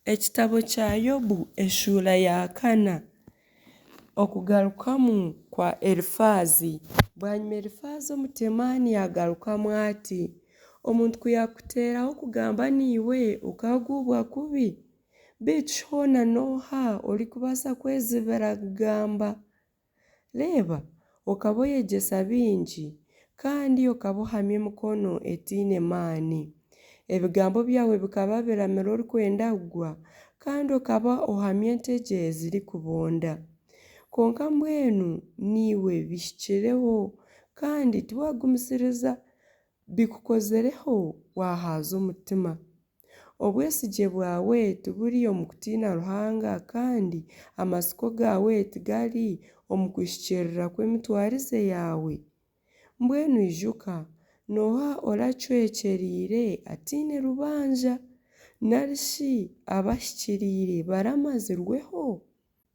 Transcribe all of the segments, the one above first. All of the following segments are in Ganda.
Ekitabo kya Yobu eshuura ya 4 okugarukamu kwa Elifaazi. Bwanyuma Elifaazi omutemaani yagarukamu ati, omuntu kuyakuteeraho kugamba niiwe okagubwa kubi bitu hoona nooha olikubaasa kwezibira kugamba. Reeba okaba oyegyesa bingi kandi okaba ohamya emikono etiine maani. Ebigambo byawe bikaba biramera orikwenda kugwa kandi okaba ohamya entege zirikubonda. Konka mbwenu niiwe bihikireho kandi tiwagumisiriza bikukozereho wahaaza omutima. Obwesigye bwawe tiburi omu kutiina Ruhanga kandi amasiko gawe tigari omu kwihikirira kw'emitwarize yawe. Mbwenu ijuka nooha oracwekyereire atiine rubanja narishi abahikiriire baramazirweho.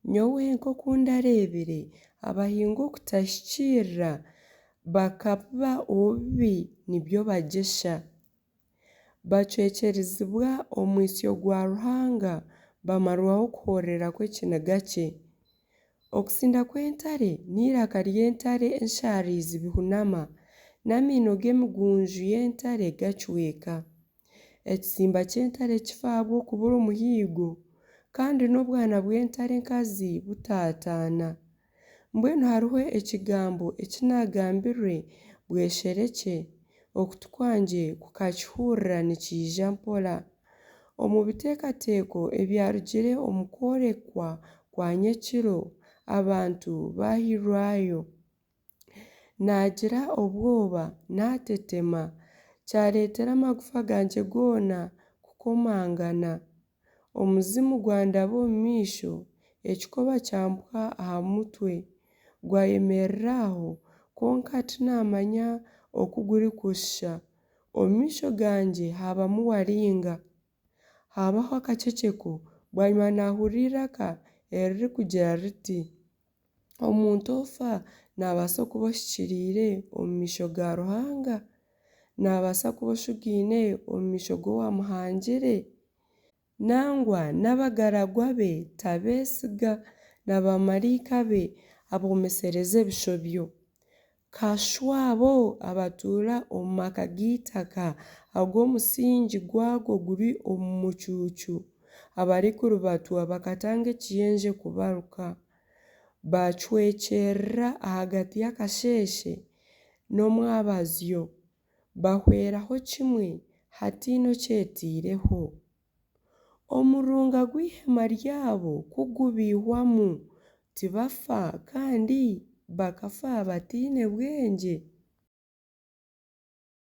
Nyowe nk'oku ndareebire abahinga okutahikirira bakaba obubi nibyo bagyesha. Bacwekyerizibwa omwisyo gwa Ruhanga bamarwaho kuhorera kw'ekiniga kye. Okusinda kw'entare n'iraka ry'entare enshaarizi bihunama n'amaino g'emigunju y'entare gacweka. Ekisimba ky'entare kifa ahabw'okubura omuhigo kandi n'obwana bw'entare enkazi butaataana. Mbwenu hariho ekigambo ekinagambirwe bwesherekye okutu kwangye kukakihurira nikiija mpora. Omu biteekateeko ebyarugire omu kworekwa kwa nyekiro abantu baahirwayo. Naagira obwoba naatetema kyareetera amagufa gangye goona kukomangana. Omuzimu gwandaba omu maisho, ekikoba kyampwa aha mutwe. Gwayemerera aho konka tinaamanya oku gurikushusha. Omu maisho gangye haabamu waringa. Haabaho akakyekeko bwanyuma naahurira iraka eririkugira riti, omuntu ofa naabaasa kuba ohikiriire omu maisho ga Ruhanga? Naabaasa kuba oshugiine omu maisho g'owamuhangire? Nangwa n'abagaragwa be tabeesiga na bamalaika be aboomesereza ebishobyo. Kashusha abo abatuura omu maka g'itaka ag'omusingi gwago guri omu mucuucu abarikurubatwa bakatanga ekiyenje kubaruka. Bacwekyerera ahagati y'akasheeshe n'omwabazyo. Bahweraho kimwe hatiine okyetiireho. Omurunga gw'ihema ryabo kugubihwamu tibafa kandi bakafa batiine bwengye.